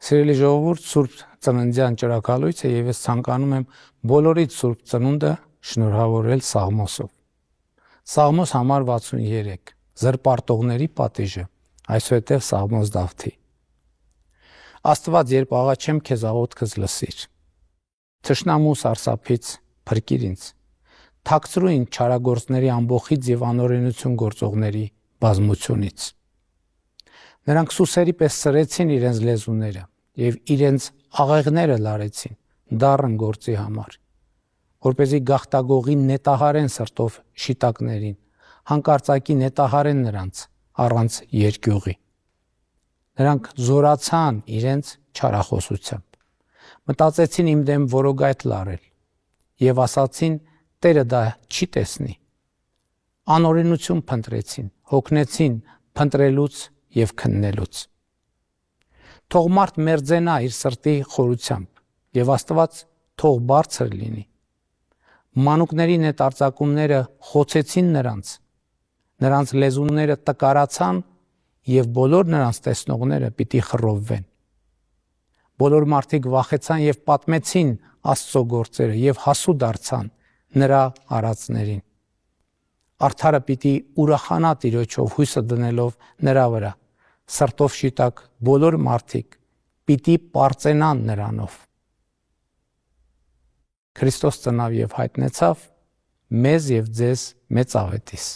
Սիրելի ժողովուրդ, Սուրբ Ծննդյան ճրագալույց է եւ ես ցանկանում եմ բոլորիդ Սուրբ Ծնունդը շնորհավորել Սաղմոսով։ Սաղմոս համար 63 զրպարտողների պատիժը, այսուհետև Սաղմոս Դավթի։ Աստված, երբ աղաչեմ քեզ, աղոթքս լսիր։ Թշնամու սարսափից փրկիր ինձ։ Թաքցրու ինձ չարագործների ամբոխից եւ անօրենություն գործողների բազմությունից։ Նրանք սուսերի պես սրեցին իրենց լեզուները եւ իրենց աղեղները լարեցին դառն գործի համար, որպեսզի գաղտագողի նետահարեն սրտով շիտակներին, հանկարծակի նետահարեն նրանց առանց երկյուղի։ Նրանք զորացան իրենց չարախոսությամբ, մտածեցին իմ դեմ որոգայթ լարել եւ ասացին Տերը դա չի տեսնի։ Անօրենություն փնտրեցին, հոգնեցին փնտրելուց եւ քննելուց։ Թող մարդ մերձենա իր սրտի խորությամբ եւ Աստված թող բարձր լինի։ Մանուկների նետարձակումները խոցեցին նրանց լեզուները տկարացան եւ բոլոր նրանց տեսնողները պիտի խռովվեն։ Բոլոր մարդիկ վախեցան եւ պատմեցին Աստծո գործերը եւ հասու դարձան նրա արածներին։ Արդարը պիտի ուրախանա Տիրոջով հույսը դնելով նրա վրա, սրտով շիտակ բոլոր մարդիկ պիտի պարծենան նրանով։ Քրիստոս ծնավ եւ հայտնեցավ մեզ եւ ձեզ մեծ աղետիս։